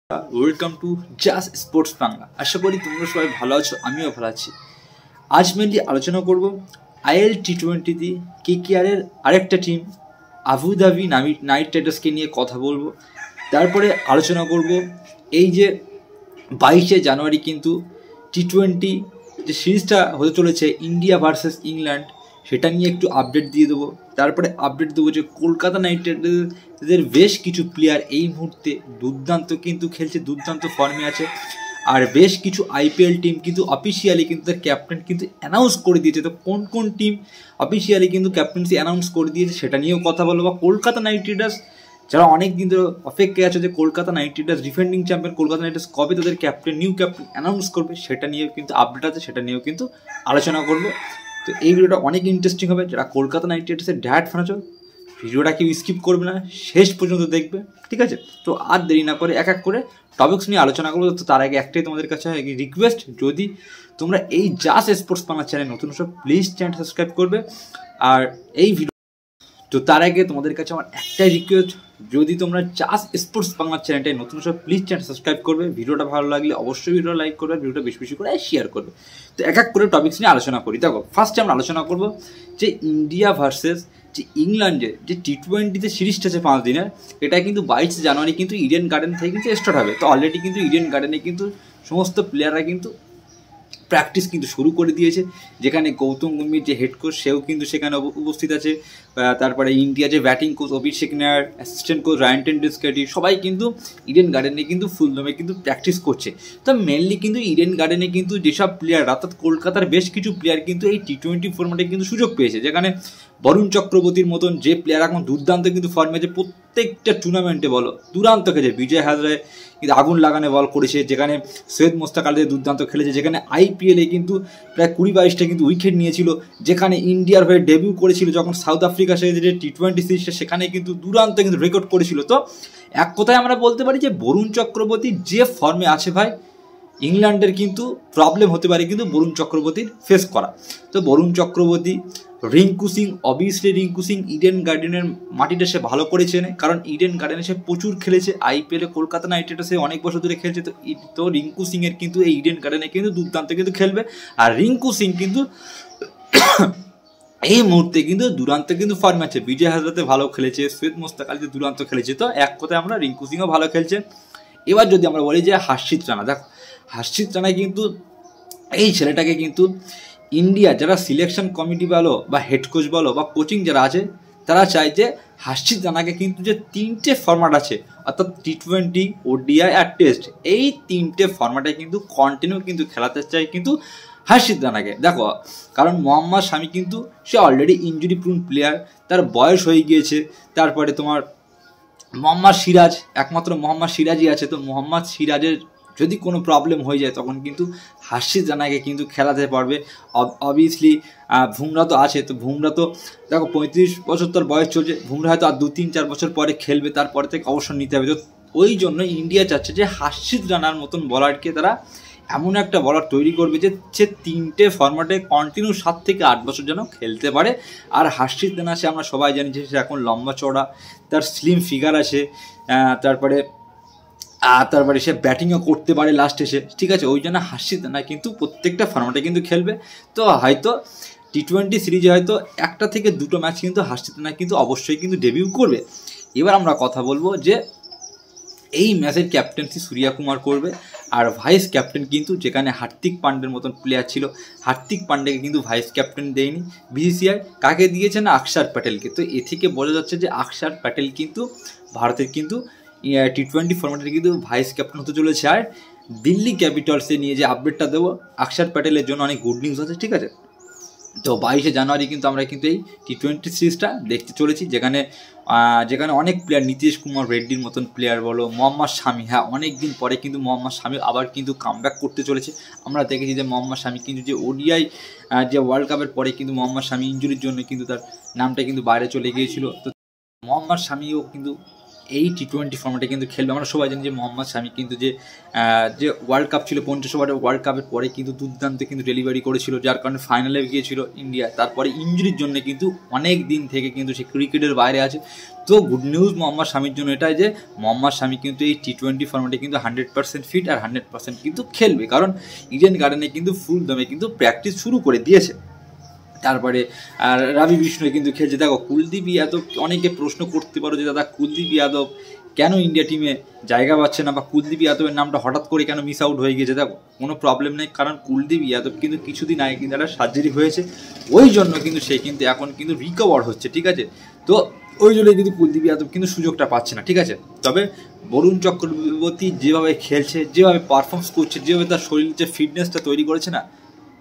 Welcome to just sports Bangla. আশা করি তোমরা সবাই ভালো আছো, আমিও ভালো আছি। আজ মেনলি আলোচনা করব আইএল টি20তে কেকেআরের আরেকটা টিম আবুধাবি নাইট রাইডার্সকে নিয়ে কথা বলবো। তারপরে আলোচনা করব এই যে 22শে জানুয়ারি কিন্তু টি20 যে সিরিজটা হতে চলেছে ইন্ডিয়া ভার্সেস ইংল্যান্ড, সেটা নিয়ে একটু আপডেট দিয়ে দেবো। তারপরে আপডেট দেবো যে কলকাতা নাইট রাইডার্সের বেশ কিছু প্লেয়ার এই মুহূর্তে দুর্দান্ত কিন্তু খেলছে, দুর্দান্ত ফর্মে আছে। আর বেশ কিছু আইপিএল টিম কিন্তু অফিসিয়ালি কিন্তু তার ক্যাপ্টেন কিন্তু অ্যানাউন্স করে দিয়েছে। তো কোন কোন টিম অফিসিয়ালি কিন্তু ক্যাপ্টেন্সি অ্যানাউন্স করে দিয়েছে সেটা নিয়েও কথা বলবো। বা কলকাতা নাইট রাইডার্স যারা অনেক দিন ধরে অপেক্ষায় আছে যে Kolkata Knight Riders defending champion Kolkata Knight Riders কবে তাদের ক্যাপ্টেন নিউ ক্যাপ্টেন অ্যানাউন্স করবে সেটা নিয়েও কিন্তু আপডেট আছে, সেটা নিয়েও কিন্তু আলোচনা করবো। তো এই ভিডিওটা অনেক ইন্টারেস্টিং হবে। যারা কলকাতা নাইট রাইডার্সের ডায়েট ফ্যান আছো ভিডিওটা কেউ স্কিপ করবে না, শেষ পর্যন্ত দেখবে, ঠিক আছে? তো আর দেরি না করে এক এক করে টপিকস নিয়ে আলোচনা করবো। তো তার আগে একটাই তোমাদের কাছে রিকোয়েস্ট, যদি তোমরা এই জাস্ট স্পোর্টস বাংলা চ্যানেল নতুন সব প্লিজ চ্যানেল সাবস্ক্রাইব করবে। আর এই ভিডিও তো তার আগে তোমাদের কাছে আমার একটাই রিকোয়েস্ট, যদি তোমরা জাস্ট স্পোর্টস বাংলা চ্যানেলটাই নতুন সব প্লিজ চ্যানেল সাবস্ক্রাইব করবে। ভিডিওটা ভালো লাগলে অবশ্যই ভিডিওটা লাইক করবে, ভিডিওটা বেশি বেশি করে শেয়ার করবে। তো এক এক করে টপিকস নিয়ে আলোচনা করি। দেখো, ফার্স্টে আমরা আলোচনা করবো যে ইন্ডিয়া ভার্সেস যে ইংল্যান্ডের যে টি20তে সিরিজটা আছে 5 দিনের, এটা কিন্তু 22 জানুয়ারি কিন্তু ইডেন গার্ডেন থেকে কিন্তু স্টার্ট হবে। তো অলরেডি কিন্তু ইডেন গার্ডেনে কিন্তু সমস্ত প্লেয়াররা কিন্তু প্র্যাকটিস কিন্তু শুরু করে দিয়েছে, যেখানে গৌতম গম্ভীর যে হেড কোচ সেও কিন্তু সেখানে উপস্থিত আছে। তারপরে ইন্ডিয়া যে batting coach Abhishek Nayar, assistant coach Ryan Tendulkar, সবাই কিন্তু ইডেন গার্ডেনে কিন্তু ফুলদমে কিন্তু প্র্যাকটিস করছে। তো মেনলি কিন্তু ইডেন গার্ডেনে কিন্তু যেসব প্লেয়ার অর্থাৎ কলকাতার বেশ কিছু প্লেয়ার কিন্তু এই টি20 ফর্ম্যাটে কিন্তু সুযোগ পেয়েছে, যেখানে বরুণ চক্রবর্তীর মতন যে প্লেয়ার এখন দুর্দান্ত কিন্তু ফর্মে আছে, প্রত্যেকটা টুর্নামেন্টে বলো দুর্দান্ত খেলেছে। বিজয় হাজারে কিন্তু আগুন লাগানে বল করেছে, যেখানে সৈয়দ মোস্তাক আলীদের দুর্দান্ত খেলেছে, যেখানে আইপিএলে কিন্তু প্রায় 20-22টা কিন্তু উইকেট নিয়েছিল, যেখানে ইন্ডিয়ার হয়ে ডেবিউ করেছিল যখন সাউথ আফ্রিকার সাথে যে টি20 সিরিজটা সেখানে কিন্তু দুর্দান্ত কিন্তু রেকর্ড করেছিল। তো এক কথায় আমরা বলতে পারি যে বরুণ চক্রবর্তী যে ফর্মে আছে ভাই, ইংল্যান্ডের কিন্তু প্রবলেম হতে পারে কিন্তু বরুণ চক্রবর্তীর ফেস করা। তো বরুণ চক্রবর্তী, রিঙ্কু সিং, অবভিয়াসলি রিঙ্কু সিং ইডেন গার্ডেনের মাটিটা সে ভালো করেছে, কারণ ইডেন গার্ডেনে সে প্রচুর খেলেছে। আইপিএলে কলকাতা নাইট রাইডার্সে অনেক বছর ধরে খেলছে। তো রিঙ্কু সিংয়ের কিন্তু এই ইডেন গার্ডেনে কিন্তু দুর্দান্ত কিন্তু খেলবে। আর রিঙ্কু সিং কিন্তু এই মুহূর্তে কিন্তু দুরান্ত কিন্তু ফর্মে আছে। বিজয় হাজারাতে ভালো খেলেছে, সৈয়দ মোস্তাক আলীতে দুরান্ত খেলেছে। তো এক কথায় আমরা রিঙ্কু সিংও ভালো খেলছে। এবার যদি আমরা বলি যে হর্ষিত রানা, দেখো হর্ষিত রানা কিন্তু এই ছেলেটাকে কিন্তু ইন্ডিয়া যারা সিলেকশন কমিটি বলো বা হেড কোচ বলো বা কোচিং যারা আছে, তারা চায় যে হর্ষিত রানাকে কিন্তু যে 3টে ফরম্যাট আছে অর্থাৎ টি20, ওডিআই আর টেস্ট, এই 3টে ফরম্যাটে কিন্তু কন্টিনিউ কিন্তু খেলাতে চায় কিন্তু হর্ষিত রানাকে। দেখো, কারণ মোহাম্মদ শামি কিন্তু সে অলরেডি ইনজুরি প্রুন প্লেয়ার, তার বয়স হয়ে গিয়েছে। তারপরে তোমার মোহাম্মদ সিরাজ, একমাত্র মোহাম্মদ সিরাজই আছে। তো মোহাম্মদ সিরাজের যদি কোনো প্রবলেম হয়ে যায় তখন কিন্তু হর্ষিত রানাকে কিন্তু খেলাতে পারবে। অবভিয়াসলি বুমরা তো আছে, তো বুমরা তো দেখো 35 বছর তার বয়স চলছে, বুমরা হয়তো আর 2-3-4 বছর পরে খেলবে, তারপরে থেকে অবসর নিতে হবে। তো ওই জন্য ইন্ডিয়া চাচ্ছে যে হর্ষিত রানার মতন বলারকে তারা এমন একটা বলার তৈরি করবে যে সে 3টে ফরম্যাটে কন্টিনিউ 7 থেকে 8 বছর যেন খেলতে পারে। আর হর্ষিত রানা সে আমরা সবাই জানি যে সে এখন লম্বা চড়া, তার স্লিম ফিগার আছে, তারপরে সে ব্যাটিংও করতে পারে লাস্ট এসে, ঠিক আছে? ওই জন্য হর্ষিত রানা কিন্তু প্রত্যেকটা ফরম্যাটে কিন্তু খেলবে। তো হয়তো টি20 সিরিজে হয়তো 1টা থেকে 2টো ম্যাচ কিন্তু হর্ষিত রানা কিন্তু অবশ্যই কিন্তু ডেবিউ করবে। এবার আমরা কথা বলবো যে এই ম্যাচের ক্যাপ্টেন্সি সূর্যা কুমার করবে। আর ভাইস ক্যাপ্টেন কিন্তু যেখানে হার্দিক পান্ডের মতন প্লেয়ার ছিল, হার্দিক পান্ডেকে কিন্তু ভাইস ক্যাপ্টেন দেয়নি বিসিসিআই, কাকে দিয়েছে না অক্ষর প্যাটেলকে। তো এ থেকে বোঝা যাচ্ছে যে অক্ষর প্যাটেল কিন্তু ভারতের কিন্তু টি20 ফরম্যাটের কিন্তু ভাইস ক্যাপ্টেন হতে চলেছে। আর দিল্লি ক্যাপিটালসে নিয়ে যে আপডেটটা দেবো, অক্ষর প্যাটেলের জন্য অনেক গুড নিউজ আছে, ঠিক আছে? তো 22শে জানুয়ারি কিন্তু আমরা কিন্তু এই টি20 সিরিজটা দেখতে চলেছি, যেখানে অনেক প্লেয়ার, নীতিশ কুমার রেড্ডির মতন প্লেয়ার বলো, মোহাম্মদ শামি, হ্যাঁ অনেক দিন পরে কিন্তু মোহাম্মদ শামি আবার কিন্তু কামব্যাক করতে চলেছে। আমরা দেখেছি যে মোহাম্মদ শামি কিন্তু যে ওডিআই যে ওয়ার্ল্ড কাপের পরে কিন্তু মোহাম্মদ শামি ইনজুরির জন্য কিন্তু তার নামটা কিন্তু বাইরে চলে গিয়েছিল। তো মোহাম্মদ শামিও কিন্তু এই T20 ফর্ম্যাটে কিন্তু খেলবে। আমরা সবাই জানি যে মোহাম্মদ শামি কিন্তু যে ওয়ার্ল্ড কাপ ছিল 50 ওভারের ওয়ার্ল্ড কাপের পরে কিন্তু দুর্দান্ত কিন্তু ডেলিভারি করেছিল, যার কারণে ফাইনালে গিয়েছিল ইন্ডিয়া। তারপরে ইঞ্জুরির জন্য কিন্তু অনেক দিন থেকে কিন্তু সে ক্রিকেটের বাইরে আছে। তো গুড নিউজ মোহাম্মদ শামির জন্য এটাই যে মোহাম্মদ শামি কিন্তু এই T20 ফর্ম্যাটে কিন্তু 100% ফিট আর 100% কিন্তু খেলবে, কারণ ইডেন গার্ডেনে কিন্তু ফুল দমে কিন্তু প্র্যাকটিস শুরু করে দিয়েছে। তারপরে আর রবি বিষ্ণু কিন্তু খেলছে। দেখো কুলদীপ যাদব, অনেকে প্রশ্ন করতে পারো যে দাদা কুলদীপ যাদব কেন ইন্ডিয়া টিমে জায়গা পাচ্ছে না, বা কুলদীপ যাদবের নামটা হঠাৎ করে কেন মিস আউট হয়ে গিয়েছে। দেখো কোনো প্রবলেম নেই, কারণ কুলদীপ যাদব কিন্তু কিছুদিন আগে কিন্তু একটা সার্জারি হয়েছে, ওই জন্য কিন্তু সে কিন্তু এখন কিন্তু রিকভার হচ্ছে, ঠিক আছে। তো ওই জন্য কিন্তু কুলদীপ যাদব কিন্তু সুযোগটা পাচ্ছে না, ঠিক আছে। তবে বরুণ চক্রবর্তী যেভাবে খেলছে, যেভাবে পারফর্মস করছে, যেভাবে তার শরীরের যে ফিটনেসটা তৈরি করেছে না,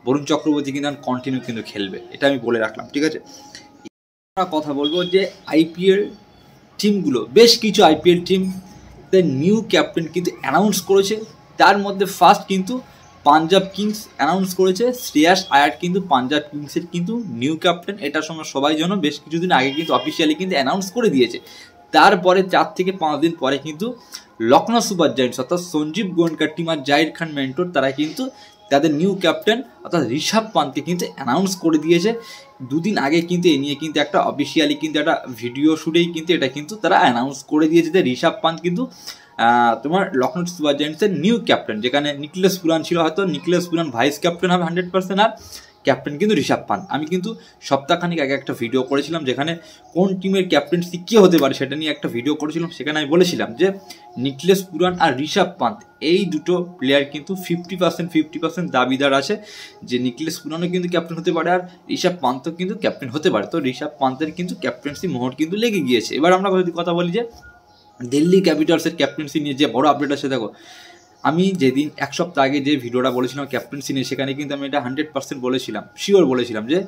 বরুণ চক্রবর্তী কিন্তু কন্টিনিউ কিন্তু খেলবে, এটা আমি বলে রাখলাম, ঠিক আছে। আমরা কথা বলবো যে আইপিএল টিমগুলো, বেশ কিছু আইপিএল টিম নিউ ক্যাপ্টেন কিন্তু অ্যানাউন্স করেছে। তার মধ্যে ফার্স্ট কিন্তু পাঞ্জাব কিংস অ্যানাউন্স করেছে শ্রেয়াস আয়ার কিন্তু পাঞ্জাব কিংসের কিন্তু নিউ ক্যাপ্টেন। এটার সময় সবাই যেন বেশ কিছুদিন আগে কিন্তু অফিসিয়ালি কিন্তু অ্যানাউন্স করে দিয়েছে। তারপরে 4 থেকে 5 দিন পরে কিন্তু লখনৌ সুপার জায়ান্টস অর্থাৎ সঞ্জীব গোয়েঙ্কার টিম আর জাহির খান মেন্টর তারা কিন্তু তাদের নিউ ক্যাপ্টেন অর্থাৎ ঋষভ পান্তকে কিন্তু অ্যানাউন্স করে দিয়েছে। দুদিন আগে কিন্তু এ নিয়ে কিন্তু একটা অফিসিয়ালি কিন্তু একটা ভিডিও শুটেই কিন্তু এটা কিন্তু তারা অ্যানাউন্স করে দিয়েছে যে ঋষভ পান্ত কিন্তু তোমার লখনৌ সুপার জায়ান্টসের নিউ ক্যাপ্টেন। যেখানে নিকলেস পুরান ছিল, হয়তো নিকলেস পুরান ভাইস ক্যাপ্টেন হবে 100%, আর ক্যাপ্টেন কিন্তু ঋষভ পান্ত। আমি কিন্তু সপ্তাহখানিক আগে একটা ভিডিও করেছিলাম যেখানে কোন টিমের ক্যাপ্টেন্সি কে হতে পারে সেটা নিয়ে একটা ভিডিও করেছিলাম। সেখানে আমি বলেছিলাম যে নিকলেস পুরান আর ঋষভ পান্ত এই দুটো প্লেয়ার কিন্তু 50% দাবিদার আছে যে নিকলেস পুরানও কিন্তু ক্যাপ্টেন হতে পারে আর ঋষভ পান্তও কিন্তু ক্যাপ্টেন হতে পারে। তো ঋষভ পান্তের কিন্তু ক্যাপ্টেন্সি মোহর কিন্তু লেগে গিয়েছে। এবার আমরা যদি কথা বলি যে দিল্লি ক্যাপিটালসের ক্যাপ্টেন্সি নিয়ে যে বড় আপডেট আছে, দেখো আমি যেদিন এক সপ্তাহ আগে যে ভিডিওটা বলেছিলাম ক্যাপ্টেন্সি নিয়ে, সেখানে কিন্তু আমি এটা 100% বলেছিলাম, শিওর বলেছিলাম যে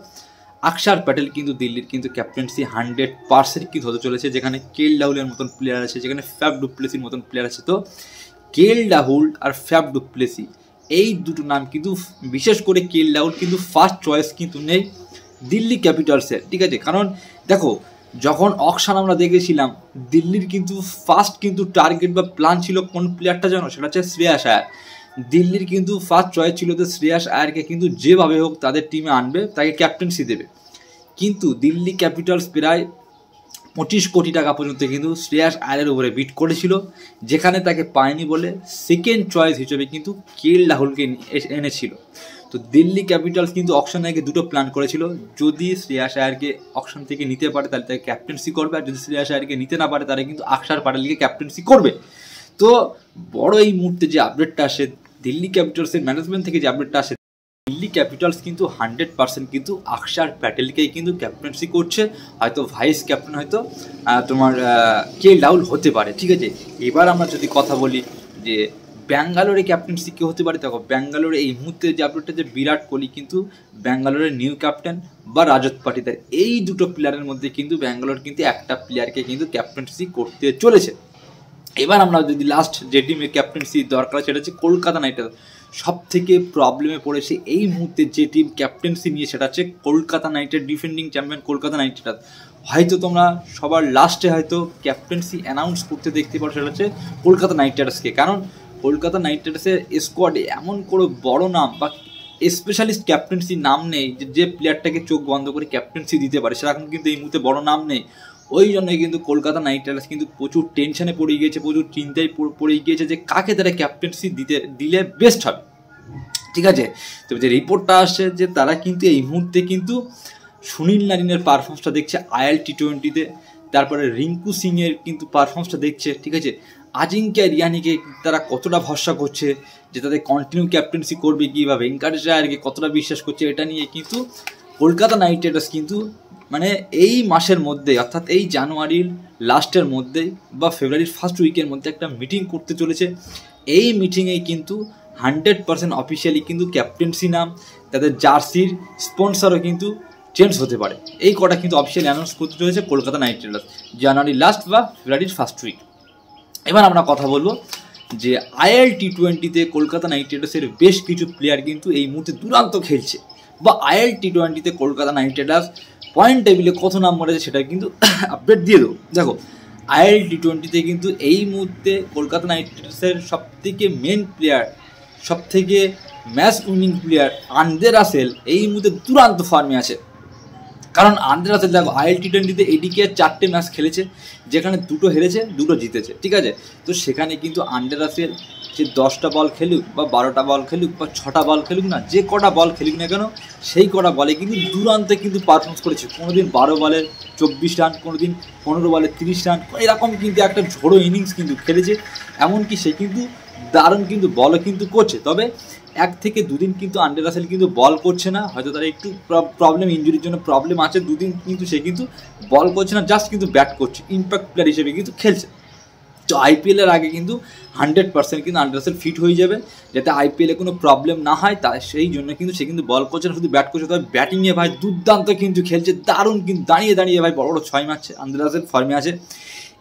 অক্ষর প্যাটেল কিন্তু দিল্লির কিন্তু ক্যাপ্টেন্সি 100% কিন্তু হতে চলেছে। যেখানে কেএল রাহুলের মতন প্লেয়ার আছে, যেখানে ফ্যাফ ডু প্লেসির মতন প্লেয়ার আছে। তো কেএল রাহুল আর ফ্যাফ ডু প্লেসি এই দুটো নাম কিন্তু, বিশেষ করে কেএল রাহুল কিন্তু ফার্স্ট চয়েস কিন্তু নেই দিল্লি ক্যাপিটালসের, ঠিক আছে। কারণ দেখো যখন অকশন আমরা দেখেছিলাম দিল্লির কিন্তু ফার্স্ট কিন্তু টার্গেট বা প্ল্যান ছিল কোন প্লেয়ারটা জানো, সেটা হচ্ছে শ্রেয়াস আয়ার। দিল্লির কিন্তু ফার্স্ট চয়েস ছিল যে শ্রেয়াস আয়ারকে কিন্তু যেভাবে হোক তাদের টিমে আনবে, তাকে ক্যাপ্টেন্সি দেবে। কিন্তু দিল্লি ক্যাপিটালস প্রায় 25 কোটি টাকা পর্যন্ত কিন্তু শ্রেয়াস আয়ারের উপরে বিট করেছিল, যেখানে তাকে পায়নি বলে সেকেন্ড চয়েস হিসেবে কিন্তু কেএল রাহুলকে এনেছিল। তো দিল্লি ক্যাপিটালস কিন্তু অকশন আগে দুটো প্ল্যান করেছিল, যদি শ্রেয়াস আয়ারকে অকশন থেকে নিতে পারে তাহলে তাকে ক্যাপ্টেন্সি করবে, আর যদি শ্রেয়াস আয়ারকে নিতে না পারে তাহলে কিন্তু অক্ষর প্যাটেলকে ক্যাপ্টেন্সি করবে। তো বড় এই মুহূর্তে যে আপডেটটা আসে দিল্লি ক্যাপিটালসের ম্যানেজমেন্ট থেকে, যে আপডেটটা আসে দিল্লি ক্যাপিটালস কিন্তু 100% কিন্তু অক্ষর প্যাটেলকেই কিন্তু ক্যাপ্টেন্সি করছে। হয়তো ভাইস ক্যাপ্টেন হয়তো তোমার কেএল রাহুল হতে পারে, ঠিক আছে। এবার আমরা যদি কথা বলি যে ব্যাঙ্গালোরে ক্যাপ্টেন্সি কে হতে পারে, দেখো ব্যাঙ্গালোরে এই মুহূর্তে যে আপডেটটা যে বিরাট কোহলি কিন্তু ব্যাঙ্গালোরের নিউ ক্যাপ্টেন বা রাজত পাটিদার, এই দুটো প্লেয়ারের মধ্যে কিন্তু ব্যাঙ্গালোর কিন্তু একটা প্লেয়ারকে কিন্তু ক্যাপ্টেন্সি করতে চলেছে। এবার আমরা যদি লাস্ট যে টিমের ক্যাপ্টেন্সি দরকার সেটা হচ্ছে কলকাতা নাইট রাইডার্স। সব থেকে প্রবলেমে পড়েছে এই মুহূর্তে যে টিম ক্যাপ্টেন্সি নিয়ে, সেটা হচ্ছে Kolkata Knight Riders, defending champion Kolkata Knight Riders. হয়তো তোমরা সবার লাস্টে হয়তো ক্যাপ্টেন্সি অ্যানাউন্স করতে দেখতে পারো, সেটা হচ্ছে কলকাতা নাইট রাইডার্সকে। কারণ কলকাতা নাইট রাইডার্সের স্কোয়াডে এমন কোনো বড় নাম বা স্পেশালিস্ট ক্যাপ্টেন্সি নাম নেই যে প্লেয়ারটাকে চোখ বন্ধ করে ক্যাপ্টেন্সি দিতে পারে, সেরকম কিন্তু এই মুহূর্তে বড় নাম নেই। ওই জন্যই কিন্তু কলকাতা নাইট রাইডার্স কিন্তু প্রচুর টেনশনে পড়ে গিয়েছে, প্রচুর চিন্তায় পড়ে গিয়েছে যে কাকে তারা ক্যাপ্টেন্সি দিলে বেস্ট হবে, ঠিক আছে। তবে যে রিপোর্টটা আসছে যে তারা কিন্তু এই মুহূর্তে কিন্তু সুনীল নারিনের পারফরমেন্সটা দেখছে আইএল T20-তে, তারপরে রিঙ্কু সিংয়ের কিন্তু পারফরমেন্সটা দেখছে, ঠিক আছে। আজিঙ্ক্য রিয়ানিকে তারা কতটা ভরসা করছে যে তাদের কন্টিনিউ ক্যাপ্টেন্সি করবে কি, বা ভেঙ্কটেশ আয়ারকে কতটা বিশ্বাস করছে, এটা নিয়ে কিন্তু কলকাতা নাইট রাইডার্স কিন্তু মানে এই মাসের মধ্যে অর্থাৎ এই জানুয়ারির লাস্টের মধ্যে বা ফেব্রুয়ারির ফার্স্ট উইকের মধ্যে একটা মিটিং করতে চলেছে। এই মিটিংয়ে কিন্তু 100% অফিসিয়ালি কিন্তু ক্যাপ্টেন্সি নাম, তাদের জার্সির স্পন্সরও কিন্তু চেঞ্জ হতে পারে। এই কটা কিন্তু অফিসিয়ালি অ্যানাউন্স করতে চলেছে কলকাতা নাইট রাইডার্স জানুয়ারি লাস্ট বা ফেব্রুয়ারির ফার্স্ট উইক। এবার আমরা কথা বলবো যে আইএল T20-তে কলকাতা নাইট রাইডার্সের বেশ কিছু প্লেয়ার কিন্তু এই মুহূর্তে দুর্দান্ত খেলছে, বা আইএল T20-তে কলকাতা নাইট রাইডার্স পয়েন্ট টেবিলে কত নাম্বার আছে সেটা কিন্তু আপডেট দিয়ে দেবো। দেখো আইএল টি20তে কিন্তু এই মুহূর্তে কলকাতা নাইট রাইডার্সের সবথেকে মেন প্লেয়ার, সবথেকে match winning player Andre Russell এই মুহূর্তে দুরন্ত ফর্মে আছে। কারণ আন্দ্রে রাসেল দেখো আইএল টি20তে এদিকে 4টে ম্যাচ খেলেছে, যেখানে 2টো হেরেছে 2টো জিতেছে, ঠিক আছে। তো সেখানে কিন্তু আন্দ্রে রাসেল সে 10টা বল খেলুক বা 12টা বল খেলুক বা 6টা বল খেলুক না, যে কটা বল খেলুক না কেন সেই কটা বলে কিন্তু দুরান্তে কিন্তু পারফরমেন্স করেছে। কোনো দিন 12 বলে 24 রান, কোনো দিন 15 বলে 30 রান, এরকম কিন্তু একটা ঝোড়ো ইনিংস কিন্তু খেলেছে। এমনকি সে কিন্তু দারুণ কিন্তু বলও কিন্তু করছে। তবে 1 থেকে 2 দিন কিন্তু আন্দ্রে রাসেল কিন্তু বল করছে না, হয়তো তার একটু প্রবলেম, ইঞ্জুরির জন্য প্রবলেম আছে। 2 দিন কিন্তু সে কিন্তু বল করছে না, জাস্ট কিন্তু ব্যাট করছে, ইম্প্যাক্ট প্লেয়ার হিসেবে কিন্তু খেলছে। তো আইপিএলের আগে কিন্তু 100% কিন্তু আন্দ্রে রাসেল ফিট হয়ে যাবে, যাতে আইপিএলে কোনো প্রবলেম না হয়, তাই সেই জন্য কিন্তু সে কিন্তু বল করছে না, শুধু ব্যাট করছে। তবে ব্যাটিংয়ে ভাই দুর্দান্ত কিন্তু খেলছে, দারুণ কিন্তু দাঁড়িয়ে দাঁড়িয়ে ভাই বড় বড় 6 মারছে, আন্দ্রে রাসেল ফর্মে আছে।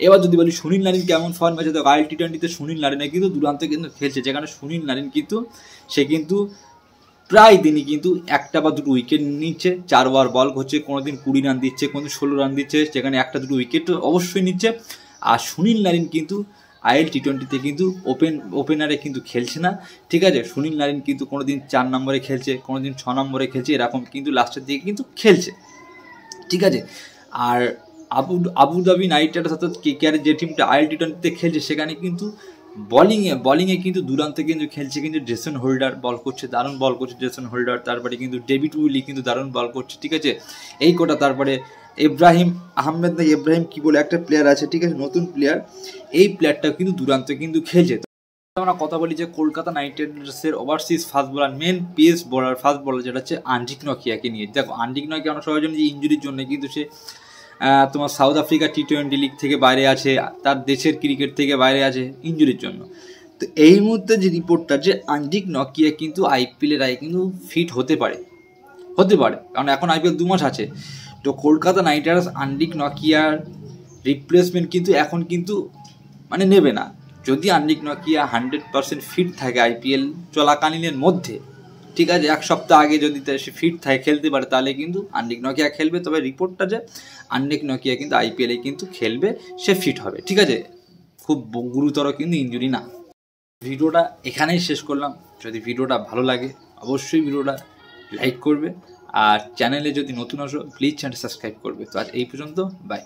এবার যদি বলি সুনীল নারিন কেমন ফর্মে আছে, তো আইএল টি20তে সুনীল নারিনে কিন্তু দুরান্ত কিন্তু খেলছে, যেখানে সুনীল নারিন কিন্তু সে কিন্তু প্রায় দিনই কিন্তু 1টা বা 2টো উইকেট নিচ্ছে, 4 ওভার বল করছে, কোনো দিন 20 রান দিচ্ছে, কোনো দিন 16 রান দিচ্ছে, যেখানে 1টা 2টো উইকেট অবশ্যই নিচ্ছে। আর সুনীল নারিন কিন্তু আইএল টি20তে কিন্তু ওপেনারে কিন্তু খেলছে না, ঠিক আছে। সুনীল নারিন কিন্তু কোনো দিন 4 নম্বরে খেলছে, কোনো দিন 6 নম্বরে খেলছে, এরকম কিন্তু লাস্টের দিকে কিন্তু খেলছে, ঠিক আছে। আর আবুধাবি নাইট রাইডার্স অর্থাৎ কেকেআরের যে টিমটা আইএল টি20তে খেলছে, সেখানে কিন্তু বলিংয়ে কিন্তু দুরান্তে কিন্তু খেলছে, কিন্তু জেসন হোল্ডার বল করছে, দারুণ বল করছে জেসন হোল্ডার। তারপরে কিন্তু ডেভিড উইলি কিন্তু দারুণ বল করছে, ঠিক আছে। এই কোটা তারপরে ইব্রাহিম আহমেদ না ইব্রাহিম কি বলে একটা প্লেয়ার আছে, ঠিক আছে, নতুন প্লেয়ার, এই প্লেয়ারটাও কিন্তু দুরান্তে কিন্তু খেলছে। আমরা কথা বলি যে কলকাতা নাইট রাইডার্সের overseas fast bowler, main pace bowler, fast bowler যেটা হচ্ছে আন্দ্রিক নকিয়াকে নিয়ে। দেখো আন্দ্রিক নকিয়া আমরা সবাই জানি যে ইঞ্জুরির জন্য কিন্তু সে তোমার সাউথ আফ্রিকা টি20 লিগ থেকে বাইরে আছে, তার দেশের ক্রিকেট থেকে বাইরে আছে ইঞ্জুরির জন্য। তো এই মুহূর্তে যে রিপোর্টটা যে আন্দ্রিক নকিয়া কিন্তু আইপিএলের আগে কিন্তু ফিট হতে পারে, কারণ এখন আইপিএল 2 মাস আছে। তো কলকাতা নাইট রাইডার্স আন্দ্রিক নকিয়ার রিপ্লেসমেন্ট কিন্তু এখন কিন্তু মানে নেবে না। যদি আন্দ্রিক নকিয়া 100% ফিট থাকে আইপিএল চলাকালীনের মধ্যে, ঠিক আছে, 1 সপ্তাহ আগে যদি সে ফিট থাকে খেলতে পারে, তাহলে কিন্তু আন্দ্রিক নকিয়া খেলবে। তবে রিপোর্টটা যে আন্দ্রিক নকিয়া কিন্তু আইপিএলে কিন্তু খেলবে, সে ফিট হবে, ঠিক আছে, খুব গুরুতর কিন্তু ইঞ্জুরি না। ভিডিওটা এখানেই শেষ করলাম। যদি ভিডিওটা ভালো লাগে অবশ্যই ভিডিওটা লাইক করবে, আর চ্যানেলে যদি নতুন আসো প্লিজ চ্যানেল সাবস্ক্রাইব করবে। তো আজ এই পর্যন্ত, বাই।